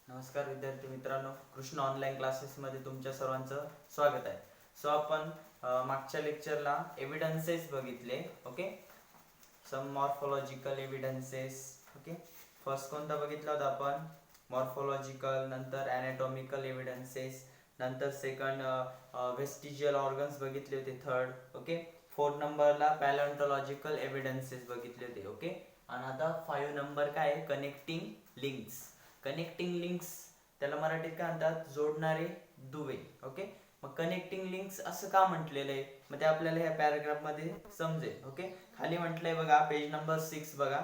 नमस्कार विद्यार्थी मित्रांनो, कृष्ण ऑनलाईन क्लासेसमध्ये तुमच्या सर्वांचं स्वागत आहे. सो आपण मागच्या लेक्चरला एव्हिडन्सेस बघितले. ओके, सम मॉर्फोलॉजिकल एव्हिडन्सेस. ओके, फर्स्ट कोणता बघितला होता आपण? मॉर्फोलॉजिकल, नंतर ॲनाटॉमिकल एव्हिडन्सेस, नंतर सेकंड वेस्टिजियल ऑर्गन्स बघितले होते. थर्ड, ओके, 4 नंबरला पॅलेओन्टॉलॉजिकल एव्हिडन्सेस बघितले होते. ओके, आणि आता 5 नंबर काय आहे? Connecting links. कनेक्टिंग लिंक्स त्याला मराठीत काय म्हणतात? जोडणारे दुवे. ओके, मग कनेक्टिंग लिंक्स असं का म्हटलेलं आहे? मग ते आपल्याला ह्या पॅराग्राफ मध्ये समजेल. ओके, खाली म्हटलंय बघा, पेज नंबर 6 बघा.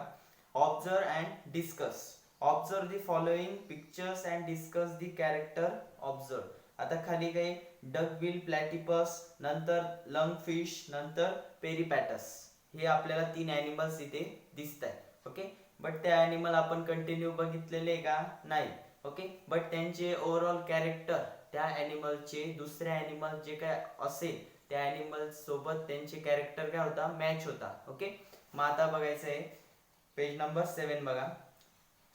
Observe and discuss. Observe the following pictures and discuss the character observe. आता खाली काही डकबिल प्लॅटिपस, नंतर लंग फिश, नंतर पेरिपॅटस, हे आपल्याला 3 ॲनिमल्स इथे दिसत आहेत. ओके, बट त्या ॲनिमल आपण कंटिन्यू बघितलेले का? नाही. ओके, बट त्यांचे ओव्हरऑल कॅरेक्टर त्या ॲनिमलचे दुसऱ्या ॲनिमल जे काय असेल त्या ॲनिमल सोबत त्यांचे कॅरेक्टर काय होता? मॅच होता. ओके, मग आता बघायचं आहे पेज नंबर 7 बघा.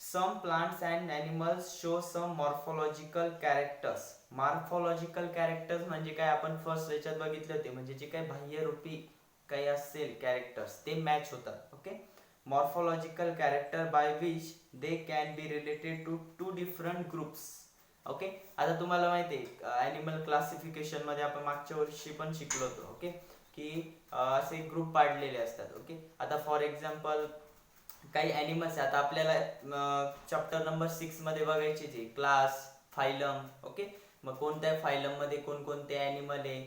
Some plants and animals show some morphological characters. Morphological characters म्हणजे काय? आपण फर्स्ट याच्यात बघितले होते, म्हणजे जे काही बाह्यरूपी काही असेल कॅरेक्टर्स ते मॅच होतात. Okay, morphological character by which they can be related to 2 different groups. Okay, आता तुम्हाला माहिती आहे ॲनिमल क्लासिफिकेशन मध्ये आपण मागच्या वर्षी पण शिकलो होतो. ओके, की असे ग्रुप पाडलेले असतात. ओके, आता फॉर एक्झाम्पल काही ॲनिमल्स आता आपल्याला चॅप्टर नंबर 6 मध्ये बघायचे जे क्लास, फायलम. ओके, मग कोणत्या फायलम मध्ये कोणकोणते ॲनिमल आहे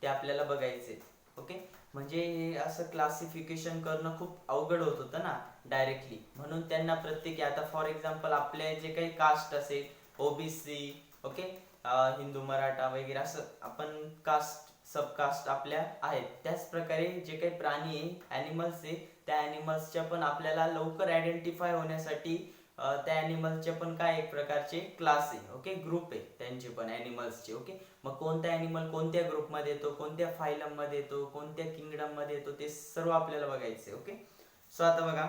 ते आपल्याला बघायचे. ओके, म्हणजे हे असं क्लासिफिकेशन करणं खूप अवघड होत होतं ना डायरेक्टली, म्हणून त्यांना प्रत्येकी आता फॉर एक्झाम्पल आपले जे काही कास्ट असेल, ओबीसी, ओके, हिंदू, मराठा वगैरे असं आपण कास्ट, सबकास्ट आपल्या आहेत. त्याच प्रकारे जे काही प्राणी आहे, ॲनिमल्स आहे, त्या ॲनिमल्सच्या पण आपल्याला लवकर आयडेंटिफाय होण्यासाठी त्या ॲनिमलचे पण काय एक प्रकारचे क्लास आहे. ओके, ग्रुप आहे त्यांचे पण ॲनिमल्सचे. ओके, मग कोणता ॲनिमल कोणत्या ग्रुपमध्ये येतो, कोणत्या फायलम मध्ये येतो, कोणत्या किंगडम मध्ये येतो, ते सर्व आपल्याला बघायचे. ओके, सो आता बघा,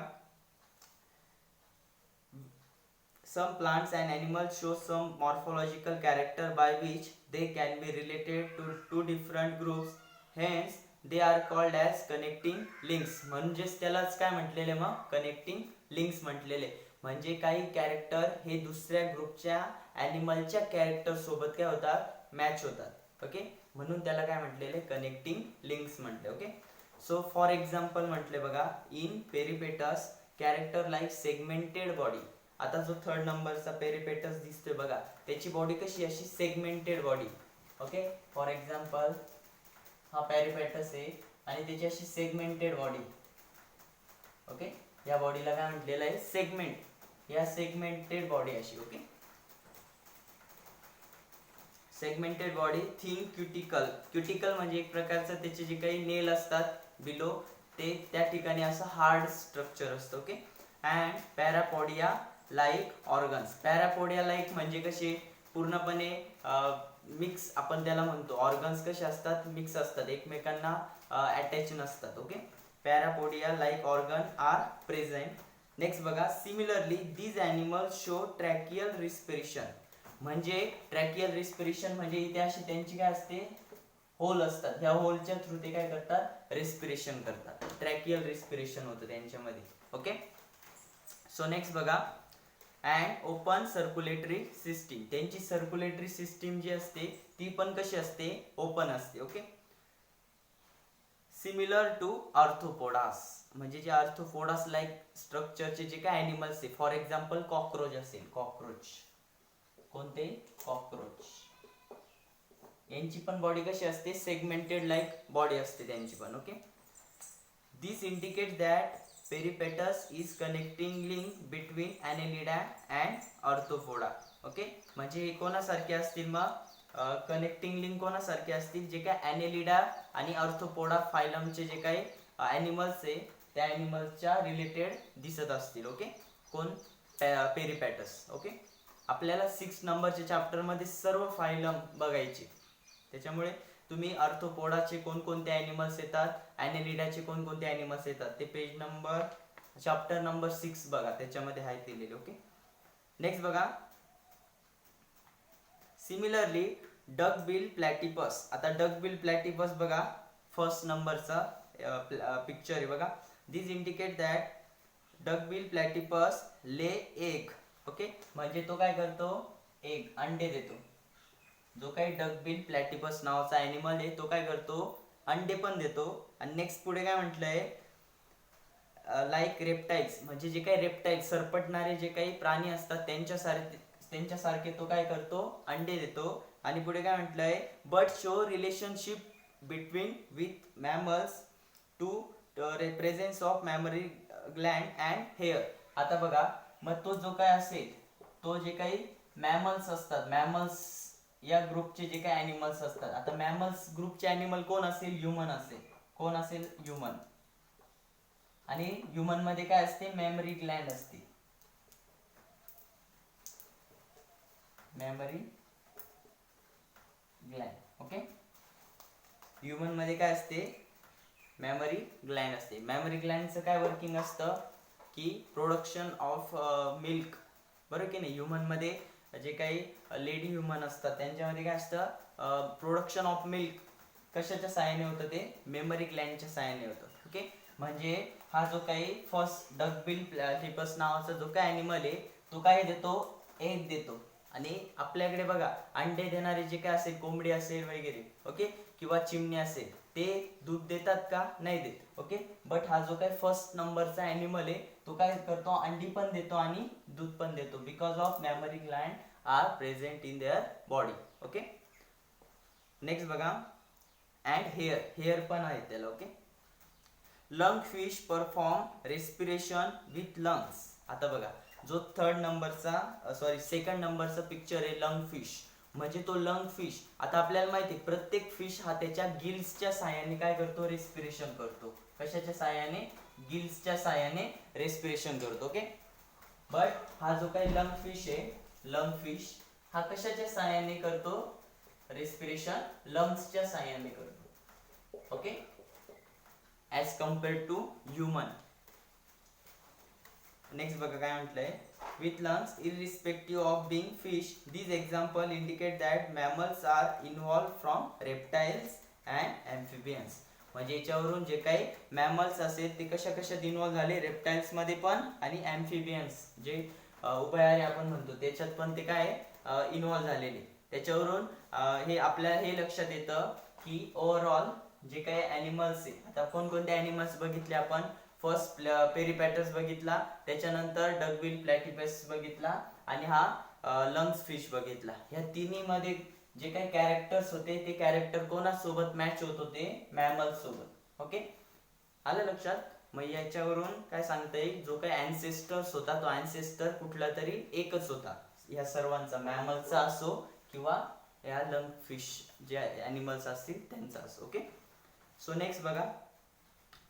some plants and animals show some morphological character by which they can be related to 2 different groups, hence they are called as connecting links. म्हणजेच त्यालाच काय म्हटलेले? मग कनेक्टिंग लिंक्स म्हटलेले. म्हणजे काही कॅरेक्टर हे दुसऱ्या ग्रुपच्या ॲनिमलच्या कॅरेक्टर सोबत काय होतात? मॅच होतात. ओके, म्हणून त्याला काय म्हटलेले? कनेक्टिंग लिंक्स म्हटले. ओके, सो फॉर एक्झाम्पल म्हटले बघा, in Peripatus character like segmented body. आता जो 3rd नंबरचा पेरिपेटस दिसतोय बघा, त्याची बॉडी कशी? अशी segmented body. Okay, for example हा पेरिपेटस आहे आणि त्याची अशी सेगमेंटेड बॉडी. ओके, या बॉडीला काय म्हटलेलं आहे? सेगमेंट. या सेगमेंटेड बॉडी अशी. Okay, segmented body. Thin cuticle. Cuticle म्हणजे एक प्रकारचं त्याचे जे काही नेल असतात बिलो, ते त्या ठिकाणी असं हार्ड स्ट्रक्चर असतं. Okay, and parapodia like organs. Parapodia like म्हणजे कसे? पूर्णपणे मिक्स आपण त्याला म्हणतो. ऑर्गन्स कसे असतात? मिक्स असतात, एकमेकांना अटॅच नसतात. Okay, parapodia like organ are present. Next बघा, similarly these animals show tracheal respiration. म्हणजे ट्रॅकियल रिस्पिरेशन म्हणजे इथे अशी त्यांची काय असते? होल असतात. ह्या होलच्या थ्रू ते काय करतात? रेस्पिरेशन करतात. ट्रॅकियल रिस्पिरेशन होतं त्यांच्यामध्ये. ओके, सो नेक्स्ट बघा, अँड ओपन सर्क्युलेटरी सिस्टीम. त्यांची सर्क्युलेटरी सिस्टीम जी असते ती पण कशी असते? ओपन असते. Okay, similar to arthropods. म्हणजे जे आर्थ्रोपोडास लाईक स्ट्रक्चरचे जे काय ॲनिमल्स आहे, फॉर एक्झाम्पल कॉकरोच असेल. कॉकरोच, कोणते? कॉकरोच. यांची पण बॉडी कशी असते? सेगमेंटेड लाईक बॉडी असते त्यांची पण. Okay, this indicate that Peripatus is connecting link between Annelida and Arthropoda. Okay, म्हणजे हे कोणासारखे असतील? मग कनेक्टिंग लिंक कोणासारखे असतील? जे काय ॲनेलिडा आणि आर्थ्रोपोडा फायलमचे जे काही ॲनिमल्स आहे त्या ॲनिमल्सच्या रिलेटेड दिसत असतील. ओके, कोण? पेरिपॅटस. ओके, आपल्याला 6 नंबरच्या चॅप्टर मध्ये सर्व फायलम बघायचे, त्याच्यामुळे तुम्ही आर्थ्रोपोडाचे कोणकोणते ॲनिमल्स येतात, ॲनेलिडाचे कोणकोणते ॲनिमल्स येतात, ते पेज नंबर चॅप्टर नंबर 6 बघा, त्याच्यामध्ये आहे दिलेले. ओके, नेक्स्ट बघा, सिमिलरली डक बिल प्लॅटिपस. आता डक बिल प्लॅटिपस बघा फर्स्ट नंबरचा पिक्चर आहे बघा. This indicate that duck bill platypus lay egg. Okay, म्हणजे तो काय करतो, एग अंडे देतो. जो काही डक बिल प्लॅटिपस नावाचा ॲनिमल आहे तो काय करतो, अंडे पण देतो. आणि नेक्स्ट पुढे काय म्हटलंय, लाईक रेप्टाइल्स, म्हणजे जे काही रेप्टाइल्स सरपटणारे जे काही प्राणी असतात त्यांच्यासारखे तो काय करतो, अंडे देतो. आणि पुढे काय म्हटलंय, but show relationship between with mammals to presence of mammary gland and hair. आता बघा, मग तो जो काय असेल, तो जे काही मॅमल्स असतात, मॅमल्स या ग्रुपचे जे काही ॲनिमल्स असतात. आता मॅमल्स ग्रुपचे ॲनिमल कोण असेल, ह्युमन असेल. कोण असेल, ह्युमन. आणि ह्युमन मध्ये काय असते, मेमरी ग्लँड असते. Memory Gland. ओके, ह्युमन मध्ये काय असते, मेमरी ग्लँड असते. मेमरी ग्लँडचं काय वर्किंग असतं की प्रोडक्शन ऑफ मिल्क, बरोबर की नाही. ह्युमन मध्ये जे काही लेडी ह्युमन असतात त्यांच्यामध्ये काय असतं, प्रोडक्शन ऑफ मिल्क कशाच्या सहाय्याने होतं, ते मेमरी ग्लँडच्या सहाय्याने होतं. ओके, म्हणजे हा जो काही फर्स्ट डक बिल प्लॅटिपस नावाचा जो काही ॲनिमल आहे तो काय देतो, एग देतो. आणि आपल्याकडे बघा अंडे देणारे जे काय असेल, कोंबडी असेल वगैरे, ओके, किंवा चिमणी असेल, ते दूध देतात का, नाही देत. ओके, बट हा जो काही फर्स्ट नंबरचा ॲनिमल आहे तो काय करतो, अंडी पण देतो आणि दूध पण देतो. Because of mammary gland are present in their body. Okay, next बघा, अँड हेअर. हेअर पण आहे त्याला. Okay, lung fish perform respiration with lungs. आता बघा, जो थर्ड नंबरचा सेकंड नंबरचा पिक्चर आहे लंग फिश, म्हणजे तो लंग फिश. आता आपल्याला माहिती आहे प्रत्येक फिश हा त्याच्या गिल्सच्या साहाय्याने काय करतो, रेस्पिरेशन करतो. कशाच्या साहाय्याने, गिल्सच्या साहाय्याने रेस्पिरेशन करतो. ओके, बट हा जो काही लंग फिश आहे, लंग फिश हा कशाच्या साहाय्याने करतो, रेस्पिरेशन लंग्सच्या साहाय्याने करतो. Okay, as compared to human. Next बघा काय म्हटलंय, with lungs irrespective of being fish. This example indicate that mammals are involve from reptiles and amphibians. म्हणजे याच्यावरून जे काही मॅमल्स असेल ते कशा कशात इन्व्हॉल्व झाले, रेप्टाइल्स मध्ये पण आणि ॲम्फिबियन्स जे उभयहारी आपण म्हणतो त्याच्यात पण ते काय इन्व्हॉल्व झालेले. त्याच्यावरून हे आपल्याला हे लक्षात येतं की ओव्हरऑल जे काही ॲनिमल्स आहे, आता कोणकोणते ॲनिमल्स बघितले आपण, फर्स्ट पेरिपॅटस बघितला, त्याच्यानंतर डकबिल प्लॅटिपस बघितला आणि हा लंग्स फिश बघितला. ह्या तिन्ही मध्ये जे काही कॅरेक्टर्स होते ते कॅरेक्टर कोणासोबत मॅच होत होते, मॅमल्स सोबत. ओके, आलं लक्षात. मग याच्यावरून काय सांगता येईल, जो काही अँसेस्टर्स होता तो अँसेस्टर कुठला तरी एकच होता, ह्या सर्वांचा, मॅमल्सचा असो किंवा या लंग फिश जे ॲनिमल्स असतील त्यांचा असो. ओके, सो नेक्स्ट बघा,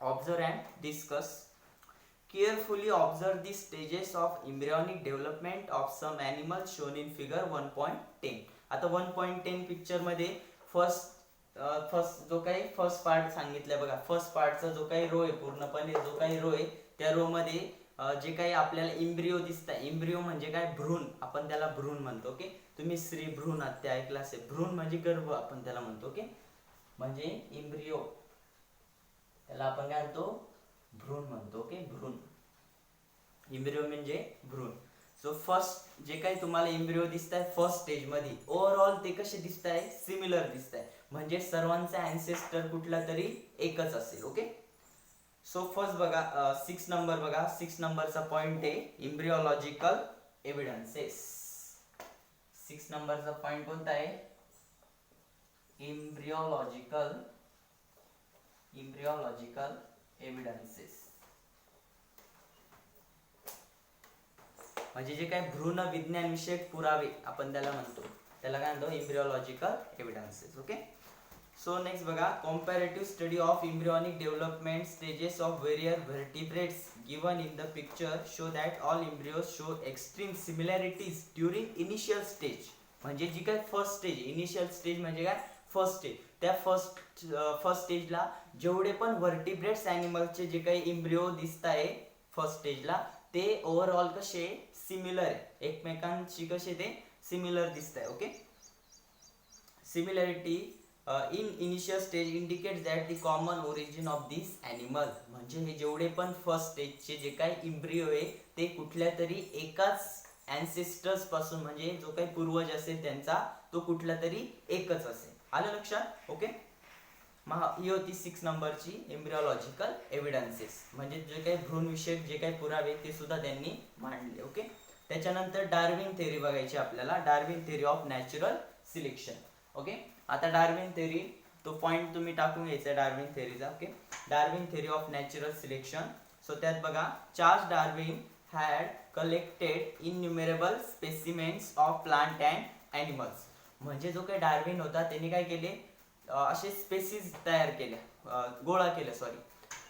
observe and discuss. Carefully observe the stages of embryonic development of some animals shown in figure 1.10. आता 1.10 पिक्चर मध्ये फर्स्ट जो काही फर्स्ट पार्ट सांगितलाय बघा, फर्स्ट पार्टचा जो काही रो आहे, पूर्णपणे जो काही रो आहे त्या रो मध्ये जे काही आपल्याला इम्ब्रिओ दिसतंय, इम्ब्रिओ म्हणजे काय, भ्रूण, आपण त्याला भ्रूण म्हणतो. ओके, तुम्ही स्त्री भ्रूण ते ऐकलं असेल. भ्रूण म्हणजे गर्भ आपण त्याला म्हणतो. ओके, म्हणजे इम्ब्रिओ त्याला आपण काय म्हणतो, भ्रूण म्हणतो. ओके, भ्रूण, इम्ब्रिओ म्हणजे भ्रूण. सो फर्स्ट जे काही तुम्हाला इम्ब्रिओ दिसत आहे फर्स्ट स्टेज मध्ये, ओव्हरऑल ते कसे दिसत आहे, सिमिलर दिसत आहे. म्हणजे सर्वांचा अँसेस्टर कुठला तरी एकच असेल. ओके, सो फर्स्ट बघा 6 नंबर बघा, 6 नंबरचा पॉइंट आहे एम्ब्रिओलॉजिकल एव्हिडन्सेस. 6 नंबरचा पॉइंट कोणता आहे, एम्ब्रिओलॉजिकल एव्हिडन्सेस. म्हणजे जे काही भ्रूण विज्ञान विषयक पुरावे आपण त्याला म्हणतो, त्याला काय म्हणतो, embryological evidences. Okay, so next बघा, comparative study of embryonic development stages of various vertebrates given in the picture show that all embryos show extreme similarities during initial stage. म्हणजे जी काय फर्स्ट स्टेज, इनिशियल स्टेज म्हणजे काय, first stage, त्या first स्टेजला जेवढे पण व्हर्टिब्रेट्स ॲनिमलचे जे काही एम्ब्रिओ दिसत आहे फर्स्ट स्टेजला, ते ओव्हरऑल कसे सिमिलर आहे, एकमेकांशी कसे ते सिमिलर दिसत आहे. Okay, similarity in initial stage indicate that the common origin of this animal. म्हणजे हे जेवढे पण फर्स्ट स्टेजचे जे काही इम्ब्रिओ आहे ते कुठल्या तरी एकाच अँसेस्टर्स पासून, म्हणजे जो काही पूर्वज असेल त्यांचा तो कुठला तरी एकच असेल. आलं लक्षात? ओके. ही होती 6 नंबरची एम्ब्रिओलॉजिकल एव्हिडन्सेस, म्हणजे जे काही भ्रूणविषयक जे काही पुरावे ते सुद्धा त्यांनी मांडले. ओके. त्याच्यानंतर डार्विन थेअरी बघायची आपल्याला, Darwin theory of natural selection. Okay. आता डार्विन थेअरी तो पॉइंट तुम्ही टाकून घ्यायचा डार्विन थेअरीचा. Okay. Darwin theory of natural selection. So त्यात बघा, Charles Darwin had collected innumerable specimens of plant and animals. म्हणजे जो काही डार्विन होता त्यांनी काय केले, असे स्पेसिस तयार केल्या, गोळा केल्या सॉरी.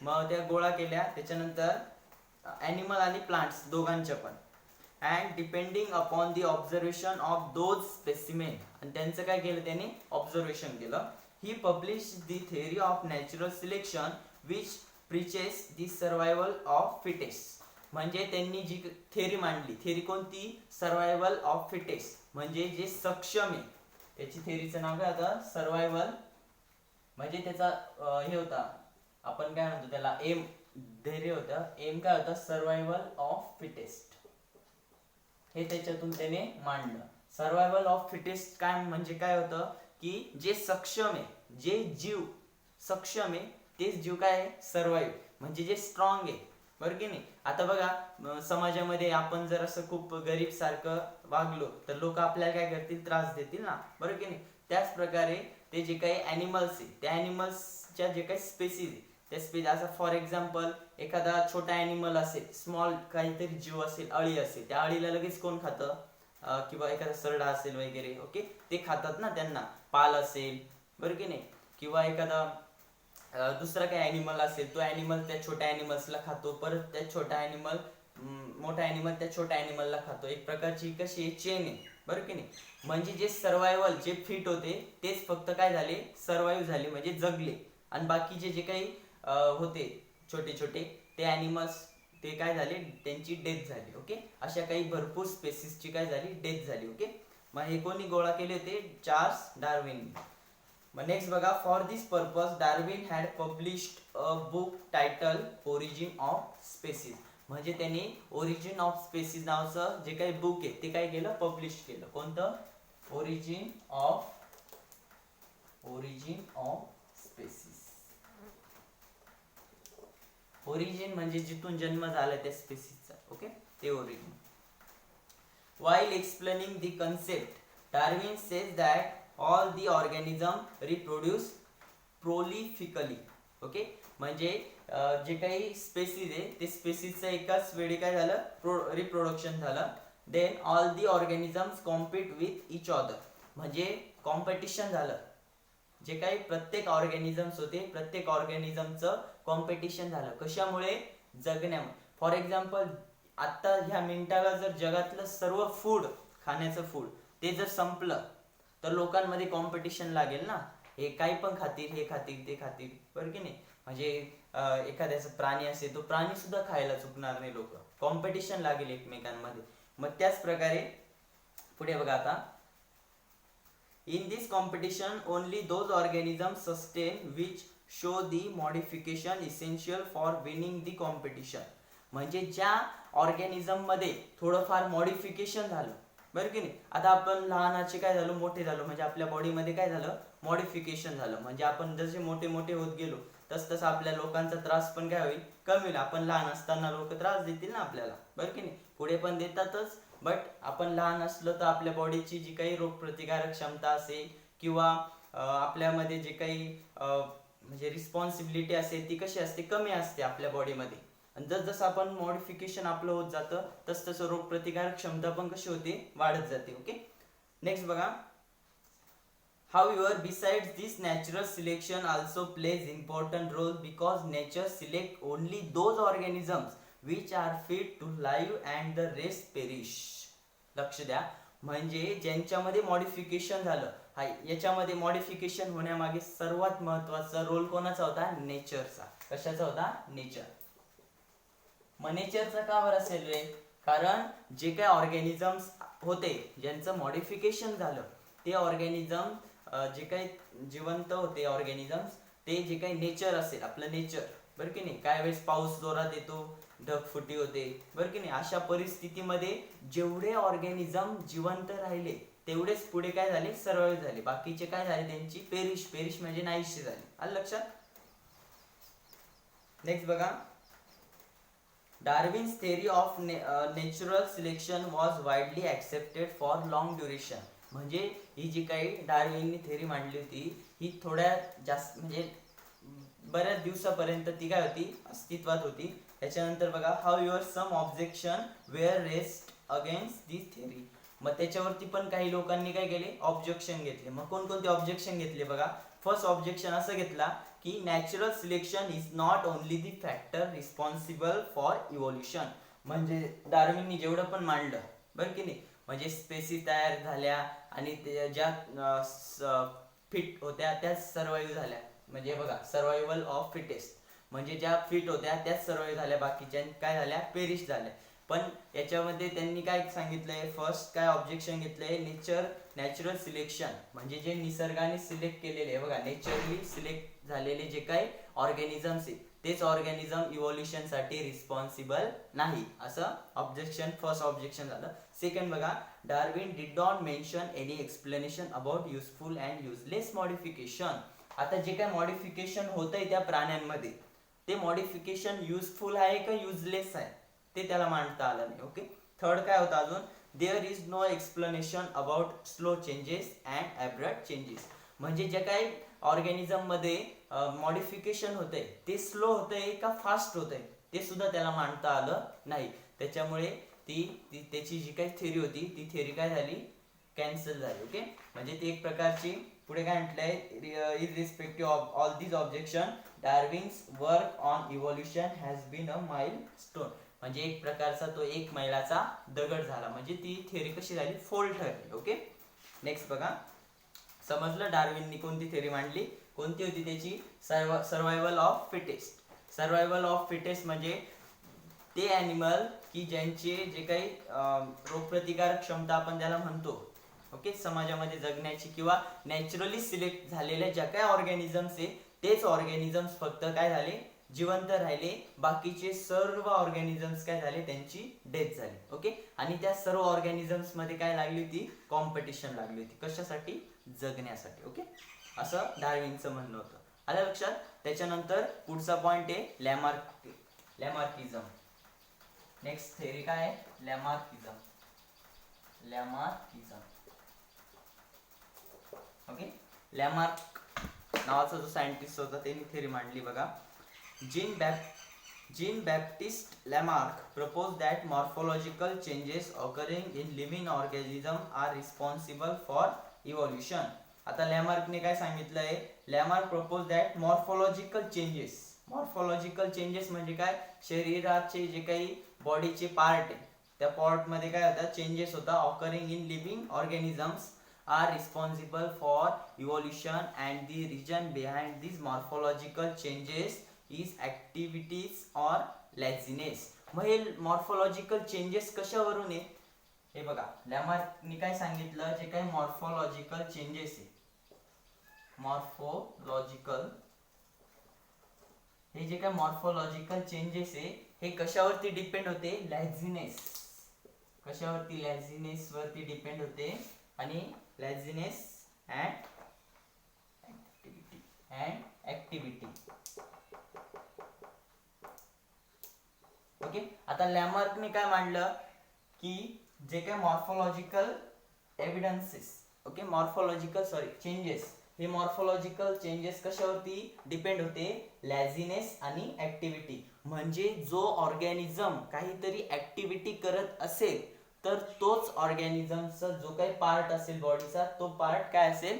मग त्या गोळा केल्या, त्याच्यानंतर ॲनिमल आणि प्लांट्स दोघांच्या पण. And depending upon the observation of those specimen, आणि त्यांचं काय केलं त्यांनी, ऑब्झर्वेशन केलं. He publish the theory of natural selection which preaches the survival of fittest. म्हणजे त्यांनी जी थेअरी मांडली, थेअरी कोणती, सर्वायवल ऑफ फिटेस्ट, म्हणजे जे सक्षम आहे त्याची थेअरीचं नाव काय होतं, सर्वायवल. म्हणजे त्याचा हे होता, आपण काय म्हणतो त्याला, एम, धैर्य होतं, एम काय होतं, सर्वायवल ऑफ फिटेस्ट. हे त्याच्यातून त्याने मांडलं. सर्वायवल ऑफ फिटेस्ट काय म्हणजे काय होतं, की जे सक्षम आहे, जे जीव सक्षम आहे तेच जीव काय आहे, सर्वाईव्ह, म्हणजे जे स्ट्रॉंग आहे. बरं की नाही. आता बघा, समाजामध्ये आपण जर असं खूप गरीब सारखं वागलो तर लोक आपल्याला काय करतील, त्रास देतील ना, बरं की नाही. त्याच प्रकारे ते जे काही ॲनिमल्स आहे, त्या ॲनिमल्सच्या जे काही स्पेसिस आहे त्या स्पेस, असं फॉर एक्झाम्पल एखादा छोटा ॲनिमल असेल, स्मॉल काहीतरी जीव असेल, अळी असेल, त्या अळीला लगेच कोण खातं, किंवा एखादा सरडा असेल वगैरे, ओके, ते खातात ना, त्यांना पाल असेल, बरं की नाही. किंवा एखादा दुसरा काही ॲनिमल असेल, तो ॲनिमल त्या छोट्या ॲनिमल्सला खातो, परत त्या छोटा ॲनिमल, मोठा ॲनिमल त्या छोट्या ॲनिमलला खातो. एक प्रकारची कशी चेन आहे, बरं की नाही. म्हणजे जे सर्वायवल, जे फिट होते तेच फक्त काय झाले, सर्वाईव्ह झाले, म्हणजे जगले. आणि बाकीचे जे काही होते छोटे छोटे ते ॲनिमल्स, ते काय झाले, त्यांची डेथ झाली. ओके. अशा काही भरपूर स्पेसिसची काय झाली, डेथ झाली. ओके. मग हे कोणी गोळा केले होते, चार्ल्स डार्विन. मग नेक्स्ट बघा, for this purpose Darwin had published a book title origin of species. म्हणजे त्यांनी ओरिजिन ऑफ स्पेसिस नावाचं जे काही बुक आहे ते काय केलं, पब्लिश केलं. कोणतं, ओरिजिन ऑफ स्पेसिस. ओरिजिन म्हणजे जिथून जन्म झाला त्या स्पेसिसचा. ओके, ते origin. While explaining the concept, Darwin says that all the organism reproduce prolifically. Okay. म्हणजे जे काही स्पेसिस आहे ते स्पेसिसचं एकाच वेळी काय झालं, रिप्रोडक्शन झालं. Then all the organisms compete with each other. म्हणजे कॉम्पिटिशन झालं. जे काही प्रत्येक ऑर्गॅनिझम्स होते, प्रत्येक ऑर्गॅनिझमचं कॉम्पिटिशन झालं. कशामुळे, जगण्यामुळे. फॉर एक्झाम्पल, आता ह्या मिनिटाला जर जगातलं सर्व फूड, खाण्याचं फूड ते जर संपलं तर लोकांमध्ये कॉम्पिटिशन लागेल ना, हे काही पण खातील, हे खातील, ते खातील, बरं की नाही. म्हणजे एखाद्याचा प्राणी असेल, तो प्राणी सुद्धा खायला चुकणार नाही, लोक कॉम्पिटिशन लागेल एकमेकांमध्ये. मग त्याच प्रकारे पुढे बघा आता, in this competition only those organism sustain which show the modification essential for winning the competition. म्हणजे ज्या ऑर्गॅनिझम मध्ये थोडंफार मॉडिफिकेशन झालं, बरं की नाही. आता आपण लहानाचे काय झालो, मोठे झालो, म्हणजे आपल्या बॉडीमध्ये काय झालं, मॉडिफिकेशन झालं. म्हणजे आपण जसे मोठे मोठे होत गेलो तसं आपल्या लोकांचा त्रास पण काय होईल, कमी होईल. आपण लहान असताना लोक त्रास देतील ना आपल्याला, बरं की नाही, पुढे पण देतातच. बट आपण लहान असलो तर आपल्या बॉडीची जी काही रोगप्रतिकारक क्षमता असेल किंवा आपल्यामध्ये जे काही म्हणजे रिस्पॉन्सिबिलिटी असेल ती कशी असते, कमी असते आपल्या बॉडीमध्ये. आणि जसं आपण मॉडिफिकेशन आपलं होत जातं तसं रोगप्रतिकारक क्षमता पण कशी होते, वाढत जाते. ओके. नेक्स्ट बघा, however besides this natural selection also plays important role because nature select only those organisms which are fit to live and the rest perish. लक्ष द्या, म्हणजे ज्यांच्यामध्ये मॉडिफिकेशन झालं, हा याच्यामध्ये मॉडिफिकेशन होण्यामागे सर्वात महत्वाचा रोल कोणाचा होता, नेचरचा. कशाचा होता, नेचर. मग नेचरचा का बरं असेल रे, कारण जे काही ऑर्गॅनिझम्स होते ज्यांचं मॉडिफिकेशन झालं ते ऑर्गॅनिझम जे काही जिवंत होते ऑर्गॅनिझम्स, ते जे काही नेचर असेल आपलं नेचर, बरं की नाही, काय वेळेस पाऊस जोरात येतो, ढगफुटी होते, बरं की नाही, अशा परिस्थितीमध्ये जेवढे ऑर्गॅनिझम जिवंत राहिले तेवढेच पुढे काय झाले, सर्वाइव्ह झाले. बाकीचे काय झाले, त्यांची पेरिश म्हणजे नाहीशी झाली. आलं लक्षात. नेक्स्ट बघा, Darwin's theory of natural selection was widely accepted for long duration. म्हणजे ही जी काही डार्विननी थेअरी मांडली होती ही थोड्या जास्त म्हणजे बऱ्याच दिवसापर्यंत ती काय होती, अस्तित्वात होती. त्याच्यानंतर बघा, however some objection were raised against this theory. मग त्याच्यावरती पण काही लोकांनी काय केले, ऑब्जेक्शन घेतले. मग कोणकोणते ऑब्जेक्शन घेतले बघा. फर्स्ट ऑब्जेक्शन असं घेतला की natural selection is not only the factor responsible for evolution. म्हणजे डार्विननी जेवढं पण मांडलं, बरं की नाही, म्हणजे स्पेसीस तयार झाल्या आणि ज्या फिट होत्या त्याच सर्वाइव्ह झाल्या. म्हणजे बघा, सर्वायवल ऑफ फिटेस्ट, म्हणजे ज्या फिट होत्या त्याच सर्वाइव्ह झाल्या, बाकीच्या काय झाल्या, पेरिश झाल्या. पण याच्यामध्ये त्यांनी काय सांगितलंय, फर्स्ट काय ऑब्जेक्शन घेतलंय, नॅचरल सिलेक्शन म्हणजे जे निसर्गाने सिलेक्ट केलेले, बघा, नेचरली सिलेक्ट झालेले जे काही ऑर्गॅनिझम्स आहे तेच ऑर्गॅनिझम इव्होल्युशन साठी रिस्पॉन्सिबल नाही, असं ऑब्जेक्शन, फर्स्ट ऑब्जेक्शन झालं. सेकंड बघा, Darwin did not mention any explanation about useful and useless modification. आता जे काय मॉडिफिकेशन होतंय त्या प्राण्यांमध्ये, ते मॉडिफिकेशन युजफुल आहे का युजलेस आहे ते त्याला मांडता आलं नाही. ओके. थर्ड काय होतं अजून, there is no explanation about slow changes and abrupt changes. म्हणजे जे काही ऑर्गॅनिझम मध्ये मॉडिफिकेशन होतंय ते स्लो होतंय का फास्ट होतंय ते सुद्धा त्याला मांडता आलं नाही. त्याच्यामुळे ती त्याची जी काही थेअरी होती ती थेअरी काय झाली, कॅन्सल झाली. ओके. म्हणजे ती एक प्रकारची, पुढे काय म्हटलंय, irrespective of all these objection Darwin's work on evolution has been a milestone. म्हणजे एक प्रकारचा तो एक मैलाचा दगड झाला. म्हणजे ती थेअरी कशी झाली, फोल ठरली. ओके. नेक्स्ट बघा, समजलं डार्विननी कोणती थेअरी मांडली, कोणती होती त्याची, survival of fittest. Survival of fittest म्हणजे ते ॲनिमल की ज्यांचे जे काही रोगप्रतिकारक क्षमता आपण ज्याला म्हणतो, ओके, समाजामध्ये जगण्याची, किंवा नॅचरली सिलेक्ट झालेल्या ज्या काही ऑर्गॅनिझम्स आहे तेच ऑर्गॅनिझम्स फक्त काय झाले, जिवंत राहिले, बाकीचे सर्व ऑर्गॅनिझम्स काय झाले, त्यांची डेथ झाली. ओके. आणि त्या सर्व ऑर्गॅनिझम्स मध्ये काय लागली होती, कॉम्पिटिशन लागली होती. कशासाठी, जगण्यासाठी. ओके. असं डार्विनचं म्हणणं होतं. आलं लक्षात. त्याच्यानंतर पुढचा पॉइंट आहे लॅमार्किझम. नेक्स्ट थेअरी काय आहे, लॅमार्किझम. ओके. लॅमार्क नावाचा जो सायंटिस्ट होता त्यांनी थेअरी मांडली बघा. Jean Baptiste Lamarck proposed that morphological changes occurring in living organisms are responsible for evolution. आता लॅमार्कने काय सांगितलंय, लॅमार्क proposed that morphological changes म्हणजे काय, शरीराचे जे काही बॉडीचे पार्ट आहे त्या पार्ट मध्ये काय होता, चेंजेस होता, occurring in living organisms are responsible for evolution and the reason behind these morphological changes is activities or laziness. मग हे मॉर्फोलॉजिकल चेंजेस कशावरून आहे, हे बघा, लॅमार्कनी काय सांगितलं, जे काही मॉर्फोलॉजिकल चेंजेस आहे, हे जे काही मॉर्फोलॉजिकल चेंजेस आहे हे कशावरती डिपेंड होते, लॅझिनेस. कशावरती, लॅझिनेस वरती डिपेंड होते. आणि लॅझिनेस अँड ऍक्टिव्हिटी. ओके. आता लॅमार्कने काय मांडलं की जे काही मॉर्फोलॉजिकल चेंजेस, हे मॉर्फोलॉजिकल चेंजेस कशावरती डिपेंड होते, लॅझिनेस आणि ऍक्टिव्हिटी. म्हणजे जो ऑर्गॅनिझम काहीतरी ऍक्टिव्हिटी करत असेल तर तोच ऑर्गॅनिझमचा जो काही पार्ट असेल बॉडीचा, तो पार्ट काय असेल,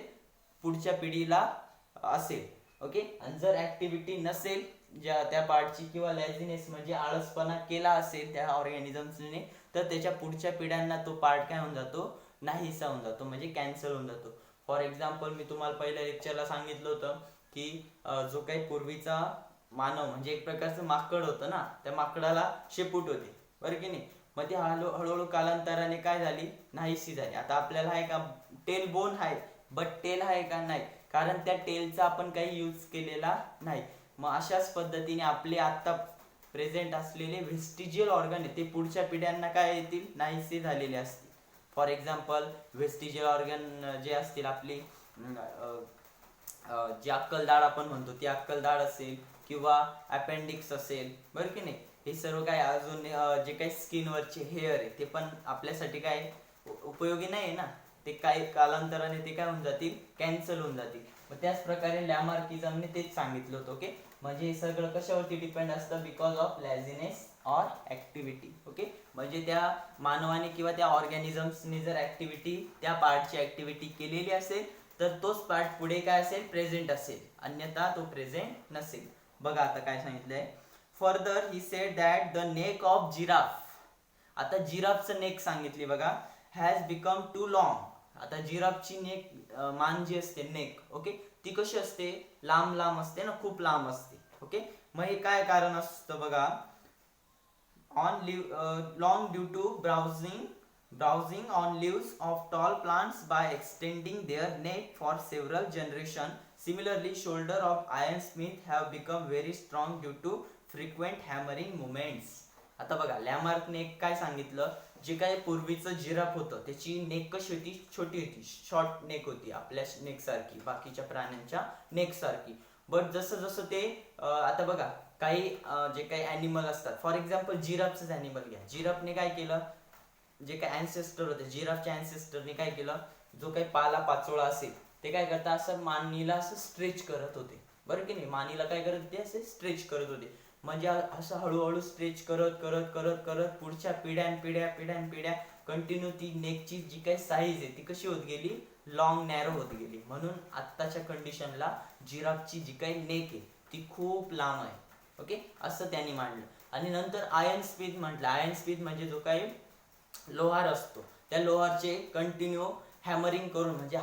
पुढच्या पिढीला असेल. ओके. आणि जर ऍक्टिव्हिटी नसेल त्या पार्टची, किंवा लॅझिनेस म्हणजे आळसपणा केला असेल त्या ऑर्गॅनिझम्सने, तर त्याच्या पुढच्या पिढ्यांना तो पार्ट काय होऊन जातो, नाहीसा होऊन जातो, म्हणजे कॅन्सल होऊन जातो. फॉर एक्झाम्पल, मी तुम्हाला पहिल्या लेक्चरला सांगितलं होतं की जो काही पूर्वीचा मानव म्हणजे एक प्रकारचं माकड होतं ना, त्या माकडाला शेपूट होते, बरं की नाही. मग ती हळूहळू कालांतराने काय झाली, नाहीशी झाली. आता आपल्याला आहे का, टेल बोन आहे, बट टेल आहे का? नाही, कारण त्या टेलचा आपण काही यूज केलेला नाही. मग अशाच पद्धतीने आपले आता प्रेझेंट असलेले व्हेस्टिजियल ऑर्गन आहे ते पुढच्या पिढ्यांना काय येतील? नाहीसे झालेले असतील. फॉर एक्झाम्पल व्हेस्टिजियल ऑर्गन जे असतील आपली जी अक्कलदाढ आपण म्हणतो ती अक्कलदाढ असेल किंवा अपेंडिक्स असेल, बरं की नाही, हे सर्व काय अजून जे काही स्किनवरचे हेअर आहे ते पण आपल्यासाठी काय उपयोगी नाही आहे ना, ते काही कालांतराने ते काय होऊन जातील? कॅन्सल होऊन जातील. मग त्याच प्रकारे लॅमार्किझमने तेच सांगितलं होतं. ओके, म्हणजे हे सगळं कशावरती डिपेंड असतं? Because of laziness or activity. Okay, म्हणजे त्या मानवाने किंवा त्या ऑर्गॅनिझम्सने जर ऍक्टिव्हिटी, त्या पार्टची ऍक्टिव्हिटी केलेली असेल तर तोच पार्ट पुढे काय असेल? प्रेझेंट असेल, अन्यथा तो प्रेझेंट नसेल. बघा आता काय सांगितलंय. Further he said that the neck of giraffe, आता जिराफचं नेक सांगितली बघा, हॅज बिकम टू लॉंग. आता जिराफची नेक, मान जी असते नेक, ओके, ती कशी असते? लांब लांब असते ना, खूप लांब असते. ओके, मग हे काय कारण असतं बघा? On long due to browsing on leaves of tall plants by extending their neck for several generations. Similarly, shoulder of iron smith have become very strong due to frequent hammering movements. आता बघा, लॅमार्क neck काय सांगितलं? जे काय पूर्वीचं giraffe होतं त्याची neck कशी होती? छोटी होती, शॉर्ट नेक होती, आपल्या नेक सारखी, बाकीच्या प्राण्यांच्या नेक सारखी. बट जसं जसं ते आता बघा काही जे काही ॲनिमल असतात, फॉर एक्झाम्पल जिराफचंच ॲनिमल घ्या. जिराफने काय केलं? जे काही अँसेस्टर होते, जिराफच्या अँसेस्टरने काय केलं? जो काही पाला पाचोळा असेल ते काय करतात? असं मानेला असं स्ट्रेच करत होते, बरं की नाही, मानेला काय करत होते? असे स्ट्रेच करत होते. म्हणजे असं हळूहळू स्ट्रेच करत करत करत करत पुढच्या पिढ्या कंटिन्यू ती नेकची जी काही साईज आहे ती कशी होत गेली? लॉंग नॅरो होत गेली. म्हणून आत्ताच्या कंडिशनला जिराफची जी काही नेक आहे ती खूप लांब आहे. ओके, असं त्यांनी मांडलं. आणि नंतर आयर्न स्मिथ म्हटलं. आयर्न स्मिथ म्हणजे जो काही लोहार असतो, त्या लोहारचे कंटिन्यू हॅमरिंग करून, म्हणजे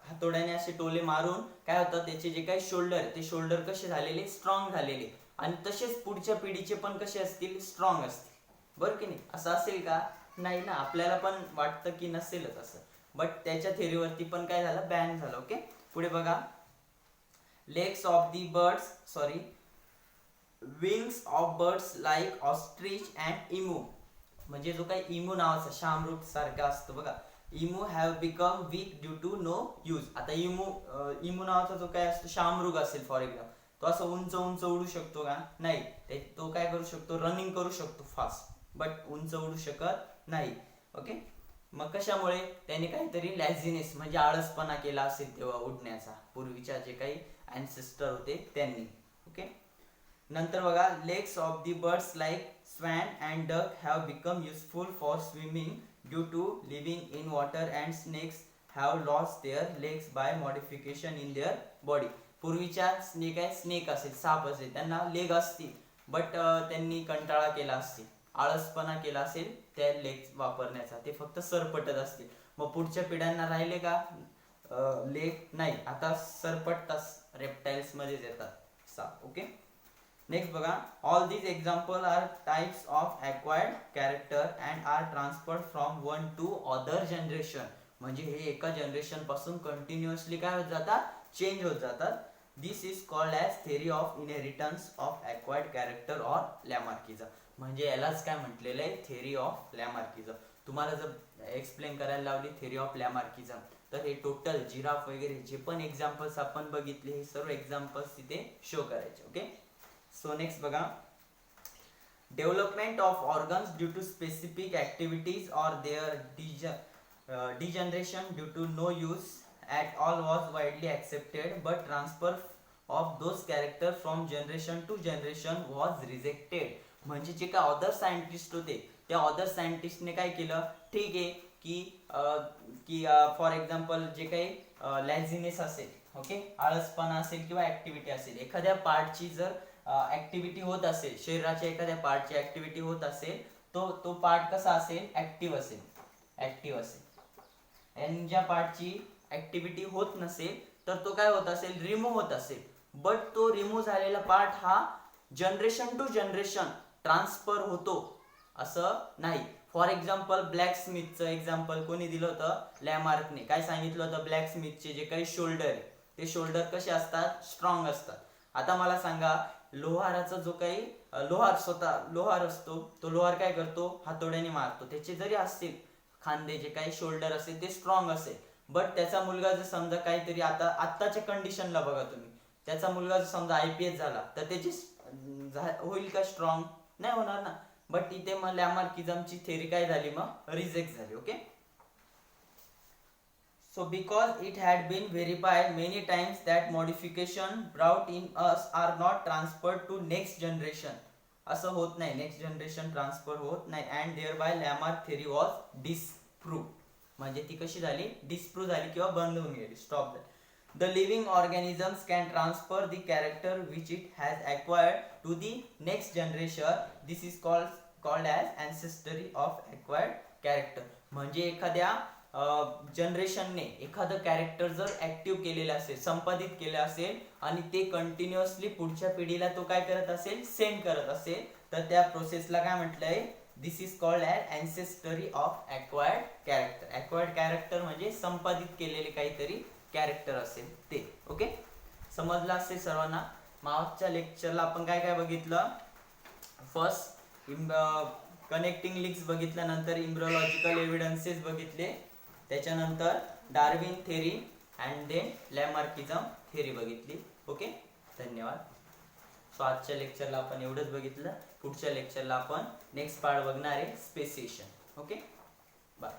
हातोड्याने असे टोले मारून काय होतं? त्याचे जे काही शोल्डर ते शोल्डर कसे झालेले? स्ट्रॉंग झालेले. आणि तसेच पुढच्या पिढीचे पण कसे असतील? स्ट्रॉंग असतील, बरं की नाही. असं असेल का? नाही ना, आपल्याला पण वाटतं की नसेलच असं, बट त्याच्या थेरीवरती पण काय झालं? बॅन झालं. ओके, पुढे बघा. Legs of the birds, sorry, wings of birds like ostrich and emu, म्हणजे जो काही इमू नावाचा शामरूप सारखा असतो बघा, emu have become weak due to no use. आता इमू नावाचा जो काय असतो, शामरुग असेल फॉर एक्झाम्पल, तो असं उंच उंच उडू शकतो का? नाही. तो काय करू शकतो? रनिंग करू शकतो फास्ट, बट उंच उडू शकत नाही. ओके, मग कशामुळे? त्याने काहीतरी लॅझिनेस म्हणजे आळसपणा केला असेल तेव्हा उडण्याचा, पूर्वीच्या जे काही अँसेस्टर होते त्यांनी. ओके, नंतर बघा. Legs of the birds like swan and duck have become useful for swimming due to living in water, and snakes have lost their legs by modification in their body. पूर्वीच्या snake असेल, साप असेल, त्यांना leg असतील, but त्यांनी कंटाळा केला असेल, आळसपणा केला असेल त्या लेग वापरण्याचा, ते फक्त सरपटत असतील. मग पुढच्या पिढ्यांना राहिले का लेग? नाही. आता सरपटतात, रेप्टाइल्स मध्येच येतात साप. ओके, नेक्स्ट बघा. All these example are types of acquired character and are transferred from one to other generation. म्हणजे हे एका जनरेशन पासून कंटिन्युअसली काय होत जातात? चेंज होत जातात. This is called as theory of inheritance of acquired character or Lamarckism. म्हणजे यालाच काय म्हटलेलं आहे? Theory of Lamarckism. तुम्हाला जर एक्सप्लेन करायला लावली थेरी ऑफ लॅमार्किझम तर हे टोटल जिराफ वगैरे जे पण एक्झाम्पल्स आपण बघितले हे सर्व एक्झाम्पल्स तिथे शो करायचे. ओके, सो नेक्स्ट बघा. Development of organs due to specific activities or their degeneration due to no use at all was widely accepted, but transfer of those character from generation to generation was rejected. म्हणजे जे काय other scientist होते त्या other सायंटिस्टने काय केलं? ठीक आहे की फॉर एक्झाम्पल जे काही लॅझिनेस असेल, ओके, आळसपणा असेल किंवा ऍक्टिव्हिटी असेल, एखाद्या पार्टची जर ऍक्टिव्हिटी होत असेल, शरीराच्या एखाद्या पार्टची ऍक्टिव्हिटी होत असेल, तो पार्ट कसा असेल? ऍक्टिव्ह असेल. आणि ज्या पार्टची ऍक्टिव्हिटी होत नसेल तर तो काय होत असेल? रिमूव्ह होत असेल. बट तो रिमूव्ह झालेला पार्ट हा जनरेशन टू जनरेशन ट्रान्सफर होतो असं नाही. फॉर एक्झाम्पल ब्लॅक स्मिथचं एक्झाम्पल कोणी दिलं होतं? लॅमार्कने. काय सांगितलं होतं? ब्लॅक स्मिथचे जे काही शोल्डर आहे ते शोल्डर कसे असतात? स्ट्रॉंग असतात. आता मला सांगा, लोहाराचा जो काही लोहार असतो, तो लोहार काय करतो? हातोड्याने मारतो. त्याचे जरी असतील खांदे, जे काही शोल्डर असेल ते स्ट्रॉंग असेल, बट त्याचा मुलगा जर समजा काहीतरी, आत्ताच्या कंडिशनला बघा तुम्ही, त्याचा मुलगा जर समजा IPS झाला तर त्याची होईल का स्ट्रॉंग? नाही होणार ना. बट इथे मग लॅमार्किझमची थेरी काय झाली? मग रिजेक्ट झाली. Okay. So because it had been verified many times that modification brought in us are not transferred to next generation, असं होत नाही, नेक्स्ट जनरेशन ट्रान्सफर होत नाही, अँड देअरबाय लॅमार्क थेरी वॉज डिस्प्रूव्ह. म्हणजे ती कशी झाली? डिस्प्रूव्ह झाली किंवा बंद होऊन गेली, स्टॉप झाली. The living organisms can transfer the character which it has acquired to the next generation. This is called as ancestry of acquired character. म्हणजे एखाद्या जनरेशनने एखादं कॅरेक्टर जर ऍक्टिव्ह केलेलं असेल, संपादित केलं असेल, आणि ते कंटिन्युअसली पुढच्या पिढीला तो काय करत असेल? सेंड करत असेल, तर त्या प्रोसेसला काय म्हटलंय? This is called as ancestry of acquired character. Acquired character म्हणजे संपादित केलेले काहीतरी कॅरेक्टर असेल ते. ओके, समजलं असेल सर्वांना. मागच्या लेक्चरला आपण काय काय बघितलं? फर्स्ट कनेक्टिंग लिंक्स बघितलं, नंतर इम्ब्रियोलॉजिकल एव्हिडन्सेस बघितले, त्याच्यानंतर Darwin theory and then Lamarckism theory बघितली. ओके, धन्यवाद. सो आजच्या लेक्चरला आपण एवढंच बघितलं. पुढच्या लेक्चरला आपण नेक्स्ट पार्ट बघणार आहे, स्पेसिएशन. Okay, bye.